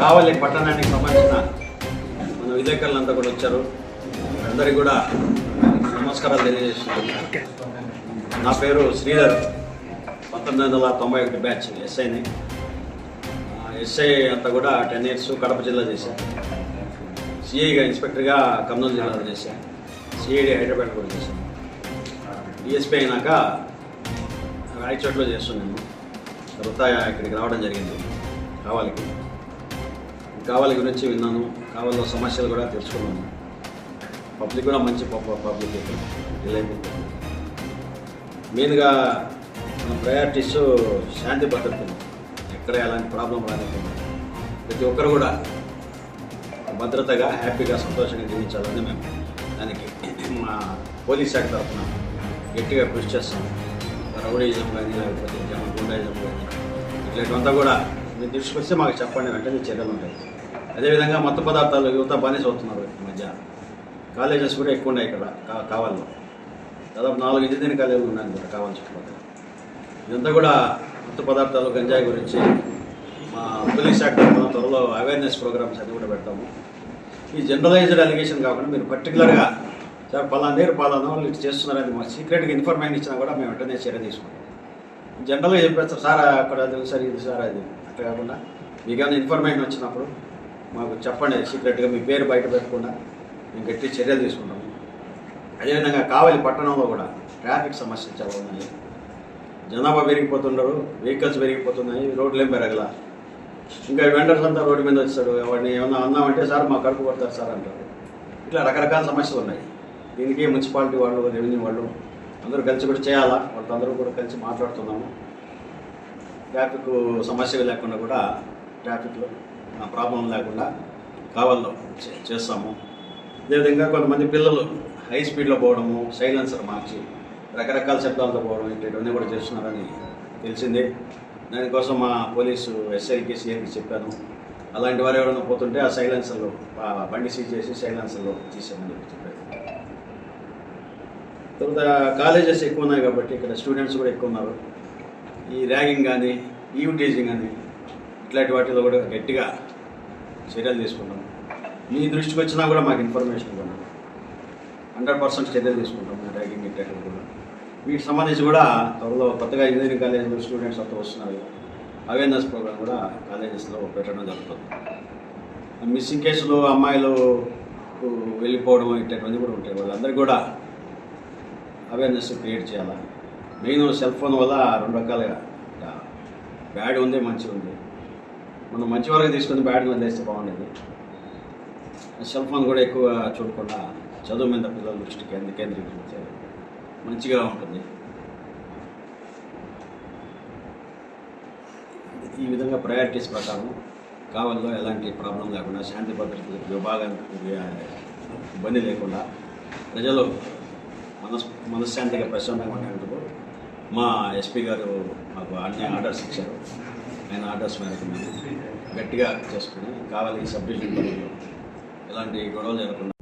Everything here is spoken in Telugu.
కావలి పట్టణానికి సంబంధించిన మన విలేకరులంతా కూడా వచ్చారు. అందరికీ కూడా నమస్కారాలు తెలియజేస్తున్నాను. నా పేరు శ్రీధర్, 1991 బ్యాచ్ ఎస్ఐని. ఎస్ఐ అంతా కూడా 10 years కడప జిల్లా చేశాను. సిఐగా ఇన్స్పెక్టర్గా కర్నూలు జిల్లాలో చేశాను. సిఐడి హైదరాబాద్ కూడా చేశాను. డిఎస్పీ అయినాక రాయచోట్లో చేస్తున్నాను. తర్వాత ఇక్కడికి రావడం జరిగింది కావాలి గురించి విన్నాను. కావాలో సమస్యలు కూడా తెలుసుకున్నాను. పబ్లిక్ కూడా మంచి పబ్లిక్ రిలయబుల్. మెయిన్గా మన ప్రయారిటీస్ శాంతి భద్రతలు, ఎక్కడ ఎలాంటి ప్రాబ్లం రానివ్వకుండా ప్రతి ఒక్కరు కూడా భద్రతగా హ్యాపీగా సంతోషంగా జీవించాలని మేము దానికి మా పోలీస్ శాఖ తరఫున గట్టిగా కృషి చేస్తాము. రౌడీజం కానీ లేకపోతే గుండాయిజం కానీ ఇట్లాంటివంతా కూడా మీరు దృష్టికి వస్తే మాకు చెప్పండి, వెంటనే చర్యలు ఉంటాయి. అదేవిధంగా మత్తు పదార్థాలు యువత బానిస అవుతున్నారు. ఈ మధ్య కాలేజెస్ కూడా ఎక్కువ ఉన్నాయి ఇక్కడ కావాలో. దాదాపు 4 ఇంజనీరింగ్ కాలేజీలు ఉన్నాయి కూడా కావాలి చుట్టుపక్కల. ఇదంతా కూడా మత్తు పదార్థాలు గంజాయి గురించి మా పోలీస్ శాఖ తరఫున త్వరలో అవేర్నెస్ ప్రోగ్రామ్స్ అది కూడా పెడతాము. ఈ జనరలైజ్డ్ అలిగేషన్ కాకుండా మీరు పర్టికులర్గా సార్ పలానా వాళ్ళు ఇటు చేస్తున్నారని మాకు సీక్రెట్గా ఇన్ఫర్మేషన్ ఇచ్చినా కూడా మేము వెంటనే చర్య తీసుకుంటాం. జనరల్గా చెప్పేస్తారు సార్ అక్కడ తెలుసు సార్ ఇది సార్ అది, అట్లా కాకుండా మీకు ఏమైనా ఇన్ఫర్మేషన్ వచ్చినప్పుడు మాకు చెప్పండి సీక్రెట్గా, మీ పేరు బయట పెట్టకుండా మేము గట్టి చర్యలు తీసుకుంటాము. అదేవిధంగా కావలి పట్టణంలో కూడా ట్రాఫిక్ సమస్యలు చాలా ఉన్నాయి. జనాభా పెరిగిపోతున్నారు, వెహికల్స్ పెరిగిపోతున్నాయి, రోడ్లు ఏం పెరగల. ఇంకా వెండర్స్ అంతా రోడ్డు మీద వచ్చాడు, వాడిని ఏమన్నా అన్నామంటే సార్ మా కడుపు కొడతారు సార్ అంటారు. ఇట్లా రకరకాల సమస్యలు ఉన్నాయి. దీనికి మున్సిపాలిటీ వాళ్ళు, రెవెన్యూ వాళ్ళు అందరూ కలిసి కూడా చేయాలా. వాళ్ళతో అందరూ కూడా కలిసి మాట్లాడుతున్నాము. ట్రాఫిక్ సమస్యలు లేకుండా కూడా, ట్రాఫిక్లో ప్రాబ్లం లేకుండా కావాల్లో చేస్తాము. అదేవిధంగా కొంతమంది పిల్లలు హై స్పీడ్లో పోవడము, సైలెన్సర్ మార్చి రకరకాల శబ్దాలతో పోవడం ఇటువంటివన్నీ కూడా చేస్తున్నారని తెలిసింది. దానికోసం మా పోలీసు ఎస్ఐకి సిఐకి చెప్పాను. అలాంటి వారు ఎవరైనా పోతుంటే ఆ సైలెన్సర్లో బండి సీజ్ చేసి సైలెన్సర్లో తీసామని చెప్పారు. తర్వాత కాలేజెస్ ఎక్కువ ఉన్నాయి కాబట్టి ఇక్కడ స్టూడెంట్స్ కూడా ఎక్కువ ఉన్నారు. ఈ ర్యాగింగ్ కానీ, ఈవ్ టీజింగ్ కానీ ఇట్లాంటి వాటిలో కూడా గట్టిగా చర్యలు తీసుకుంటాం. మీ దృష్టికి వచ్చినా కూడా మాకు ఇన్ఫర్మేషన్ ఇవ్వండి. 100% చర్యలు తీసుకుంటాం. ర్యాగింగ్ ఇట్లాంటివి కూడా వీటికి సంబంధించి కూడా త్వరలో కొత్తగా ఇంజనీరింగ్ కాలేజీలో స్టూడెంట్స్ అంతా వస్తున్నారు. అవేర్నెస్ ప్రోగ్రామ్ కూడా కాలేజెస్లో పెట్టడం జరుగుతుంది. మిస్సింగ్ కేసులు, అమ్మాయిలు వెళ్ళిపోవడం ఇట్లాంటివన్నీ కూడా ఉంటాయి. వాళ్ళందరికీ కూడా అవేర్నెస్ క్రియేట్ చేయాలి. మెయిన్ సెల్ ఫోన్ వల్ల 2 రకాలుగా బ్యాడ్ ఉంది, మంచి ఉంది. మనం మంచి వరకు తీసుకుని బ్యాడ్ని వదిలేస్తే బాగుండేది. సెల్ ఫోన్ కూడా ఎక్కువ చూడకుండా చదువు మీద పిల్లల దృష్టి కేంద్రీకరిస్తే మంచిగా ఉంటుంది. ఈ విధంగా ప్రయారిటీస్ ప్రకారం కావాలో ఎలాంటి ప్రాబ్లం లేకుండా, శాంతి భద్రతల విభాగానికి ఇబ్బంది లేకుండా, ప్రజలు మనశ్శాంతిగా ప్రశాంతంగా ఉండేందుకు మా ఎస్పీ గారు మాకు అన్ని ఆర్డర్స్ ఇచ్చారు. ఆయన ఆర్డర్స్ మేరకు మేము గట్టిగా చేసుకుని కావాలి సబ్ డివిజన్ పరిధిలో ఎలాంటి గొడవలు జరగకుండా